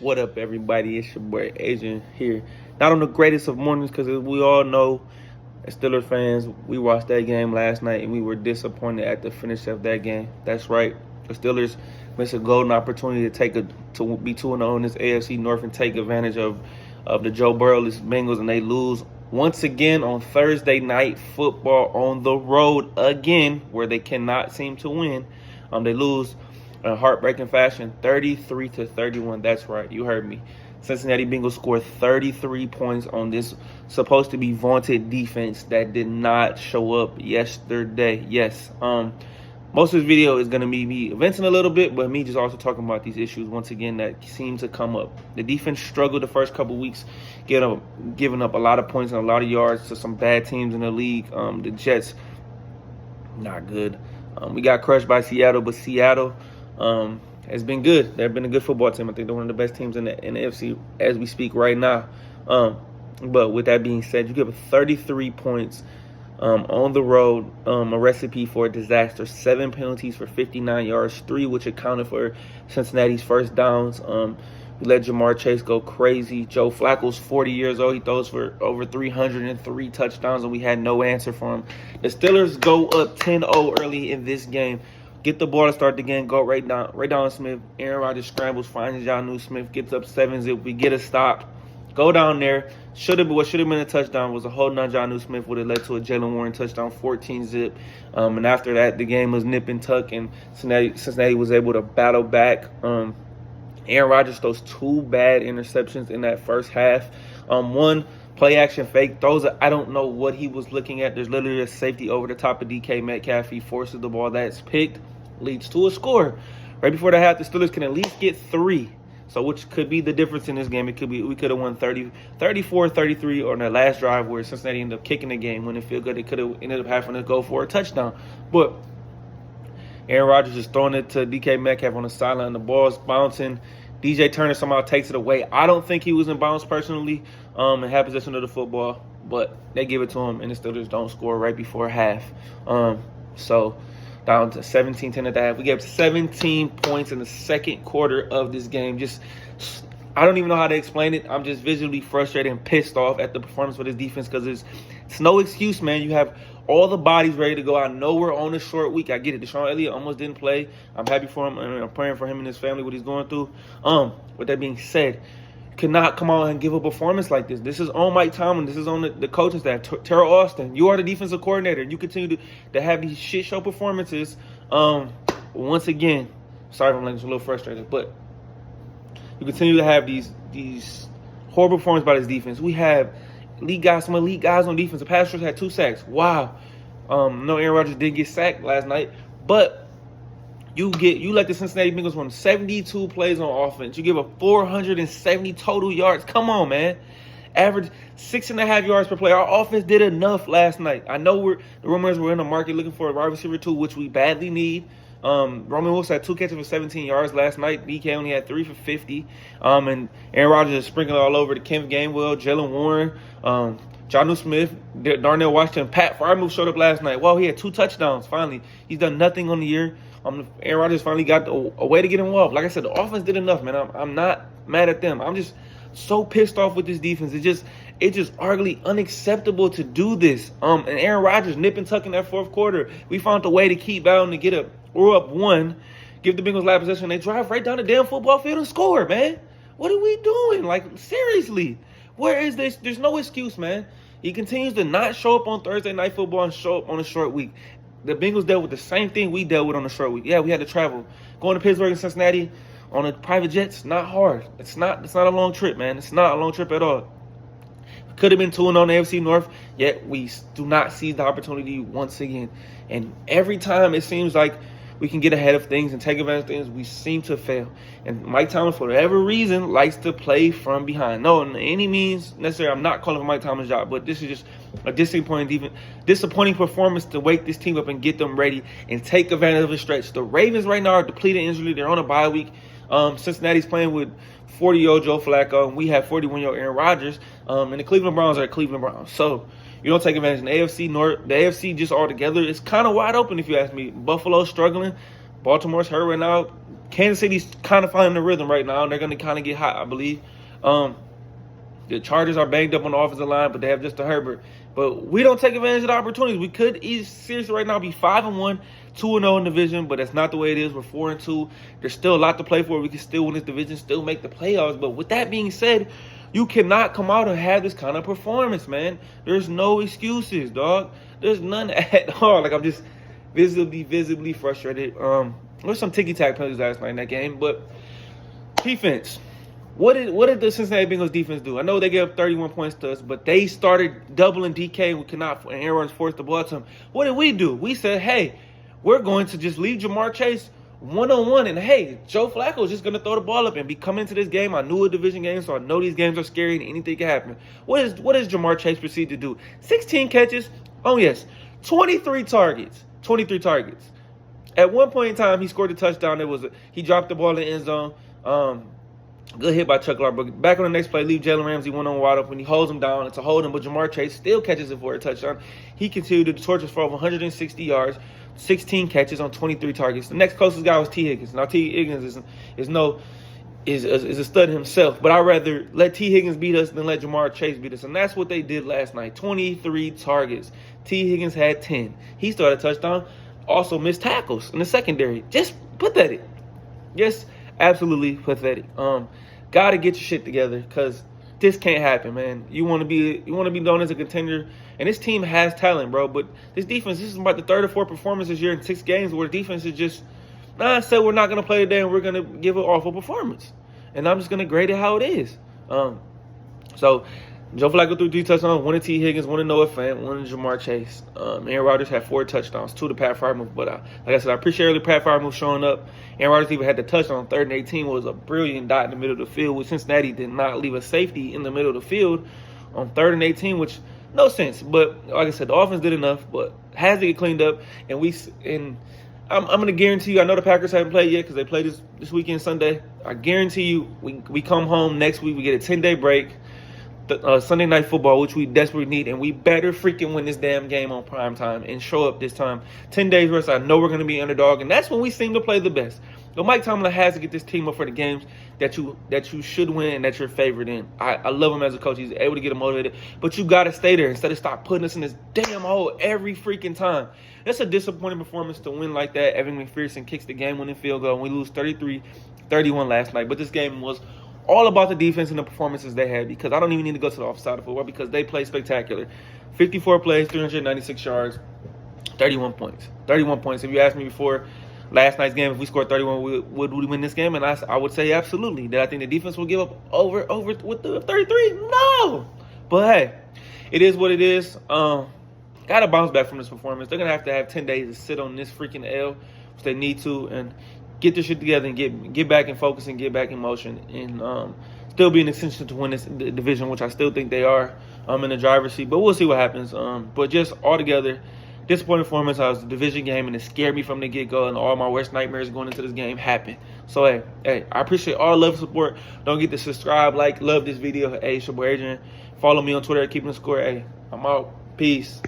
What up, everybody? It's your boy Adrian here. Not on the greatest of mornings because we all know, as Steelers fans, we watched that game last night and we were disappointed at the finish of that game. That's right. The Steelers missed a golden opportunity to be 2-0 in this AFC North and take advantage of the Joe Burrow-less Bengals, and they lose once again on Thursday night football on the road again, where they cannot seem to win. They lose in a heartbreaking fashion, 33-31. That's right, you heard me. Cincinnati Bengals scored 33 points on this supposed to be vaunted defense that did not show up yesterday. Yes, most of this video is going to be me venting a little bit, but me just also talking about these issues once again that seem to come up. The defense struggled the first couple weeks, giving up a lot of points and a lot of yards to some bad teams in the league. The Jets, not good. We got crushed by Seattle, but Seattle has been good. They've been a good football team. I think they're one of the best teams in the NFC as we speak right now. But with that being said, you give up 33 points on the road, a recipe for a disaster. 7 penalties for 59 yards, 3 which accounted for Cincinnati's first downs. We let Jamar Chase go crazy. Joe Flacco's 40 years old. He throws for over 303 touchdowns, and we had no answer for him. The Steelers go up 10-0 early in this game. Get the ball to start the game. Go right down Smith. Aaron Rodgers scrambles, finds Jonnu Smith, gets up 7-zip. We get a stop. Go down there. What should have been a touchdown was a holding on Jonnu Smith, would have led to a Jalen Warren touchdown, 14-zip. And after that, the game was nip and tuck, and Cincinnati was able to battle back. Aaron Rodgers throws 2 bad interceptions in that first half. One play action fake throws it. I don't know what he was looking at. There's literally a safety over the top of DK Metcalf. He forces the ball. That's picked, leads to a score. Right before the half, the Steelers can at least get 3. So which could be the difference in this game. It could be we could have won 34-33 on the last drive where Cincinnati ended up kicking the game. When it felt good, they could have ended up having to go for a touchdown. But Aaron Rodgers is throwing it to DK Metcalf on the sideline. The ball's bouncing. DJ Turner somehow takes it away. I don't think he was in bounds personally and had possession of the football, but they give it to him, and the Steelers don't score right before half. So down to 17-10 at the half. We gave 17 points in the second quarter of this game. I don't even know how to explain it. I'm just visually frustrated and pissed off at the performance of this defense because it's no excuse, man. You have all the bodies ready to go. I know we're on a short week. I get it. Deshaun Elliott almost didn't play. I'm happy for him, and I'm praying for him and his family, what he's going through. With that being said, you cannot come out and give a performance like this. This is on Mike Tomlin. This is on the coaching staff. Terrell Austin, you are the defensive coordinator. You continue to have these shit show performances. Once again, sorry if I'm like a little frustrated, but you continue to have these horrible performances by this defense. We have some elite guys on defense. The pass rush had 2 sacks. Wow. No, Aaron Rodgers did get sacked last night, but you let the Cincinnati Bengals run 72 plays on offense. You give up 470 total yards. Come on, man. Average 6.5 yards per play. Our offense did enough last night. I know the rumors were in the market looking for a wide receiver 2, which we badly need. Roman Wilson had 2 catches for 17 yards last night. DK only had 3 for 50. And Aaron Rodgers is sprinkling all over the Kemp Gainwell, Jalen Warren, Jonnu Smith, Darnell Washington. Pat Freiermuth showed up last night. Wow, he had 2 touchdowns finally. He's done nothing on the year. Aaron Rodgers finally got a way to get involved. Like I said, the offense did enough, man. I'm not mad at them. I'm just so pissed off with this defense. It's just arguably unacceptable to do this. And Aaron Rodgers nip and tuck in that fourth quarter. We found a way to keep battling to get up. We're up 1, give the Bengals last possession. They drive right down the damn football field and score, man. What are we doing? Like, seriously, where is this? There's no excuse, man. He continues to not show up on Thursday night football and show up on a short week. The Bengals dealt with the same thing we dealt with on a short week. Yeah, we had to travel. Going to Pittsburgh and Cincinnati on a private jet's not hard. It's not a long trip, man. It's not a long trip at all. Could have been 2-0 on the AFC North, yet we do not seize the opportunity once again. And every time it seems like we can get ahead of things and take advantage of things, we seem to fail. And Mike Tomlin, for whatever reason, likes to play from behind. No, in any means necessary, I'm not calling for Mike Tomlin's job, but this is just a disappointing performance to wake this team up and get them ready and take advantage of the stretch. The Ravens right now are depleted injury. They're on a bye week. Cincinnati's playing with 40-year-old Joe Flacco, and we have 41-year-old Aaron Rodgers. And the Cleveland Browns are Cleveland Browns. So you don't take advantage of the AFC North. The AFC just altogether is kind of wide open, if you ask me. Buffalo's struggling. Baltimore's hurt right now. Kansas City's kind of finding the rhythm right now, and they're going to kind of get hot, I believe. The Chargers are banged up on the offensive line, but they have Justin Herbert. But we don't take advantage of the opportunities. We could seriously right now be 5-1, 2-0 in the division, but that's not the way it is. We're 4-2. There's still a lot to play for. We can still win this division, still make the playoffs. But with that being said, you cannot come out and have this kind of performance, man. There's no excuses, dog. There's none at all. Like, I'm just visibly frustrated. There's some ticky-tack penalties last night in that game, but defense. What did the Cincinnati Bengals defense do? I know they gave up 31 points to us, but they started doubling DK and we cannot, and Aaron Rodgers forced the ball to him. What did we do? We said, hey, we're going to just leave Jamar Chase one-on-one, and hey, Joe Flacco is just going to throw the ball up and be coming into this game. I knew a division game, so I know these games are scary and anything can happen. What does Jamar Chase proceed to do? 16 catches. Oh, yes. 23 targets. 23 targets. At one point in time, he scored a touchdown. He dropped the ball in the end zone. Good hit by Chuck Clark. But back on the next play, leave Jalen Ramsey one-on wide open. He holds him down. It's a hold him, but Jamar Chase still catches it for a touchdown. He continued to torch us for over 160 yards, 16 catches on 23 targets. The next closest guy was T. Higgins. Now, T. Higgins is a stud himself, but I'd rather let T. Higgins beat us than let Jamar Chase beat us. And that's what they did last night. 23 targets. T. Higgins had 10. He started a touchdown. Also missed tackles in the secondary. Just pathetic. Yes, absolutely pathetic. Gotta get your shit together because this can't happen, man. You want to be known as a contender, and this team has talent, bro. But this defense, this is about the third or fourth performance this year in 6 games where the defense is just, said we're not gonna play today and we're gonna give an awful performance, and I'm just gonna grade it how it is. So Joe Flacco threw 3 touchdowns, 1 to T. Higgins, 1 to Noah Fant, 1 to Jamar Chase. Aaron Rodgers had 4 touchdowns, 2 to Pat Freiermuth. But like I said, I appreciate early Pat Freiermuth showing up. Aaron Rodgers even had the touchdown on 3rd and 18, was a brilliant dot in the middle of the field, which Cincinnati did not leave a safety in the middle of the field on 3rd and 18, which no sense. But like I said, the offense did enough, but has to get cleaned up. And I'm going to guarantee you, I know the Packers haven't played yet because they play this weekend Sunday. I guarantee you we come home next week, we get a 10-day break. Sunday Night Football, which we desperately need, and we better freaking win this damn game on prime time and show up this time. 10 days rest, I know we're going to be underdog, and that's when we seem to play the best. But Mike Tomlin has to get this team up for the games that you should win and that you're favored in. I love him as a coach. He's able to get him motivated, but you got to stay there instead of stop putting us in this damn hole every freaking time. That's a disappointing performance to win like that. Evan McPherson kicks the game-winning field goal, and we lose 33-31 last night. But this game was all about the defense and the performances they had, because I don't even need to go to the offside of football because they play spectacular. 54 plays, 396 yards, 31 points. 31 points. If you asked me before last night's game, if we scored 31, would we win this game? And I would say absolutely. Did I think the defense will give up over with the 33? No. But hey, it is what it is. Got to bounce back from this performance. They're going to have 10 days to sit on this freaking L, which they need to, and get this shit together and get back in focus and get back in motion and still be an extension to win this division, which I still think they are in the driver's seat. But we'll see what happens. But just altogether, disappointing performance. I was a division game, and it scared me from the get-go, and all my worst nightmares going into this game happened. So, hey, I appreciate all love and support. Don't forget to subscribe, love this video. Hey, it's your boy Adrian. Follow me on Twitter at Keeping the Score. Hey, I'm out. Peace.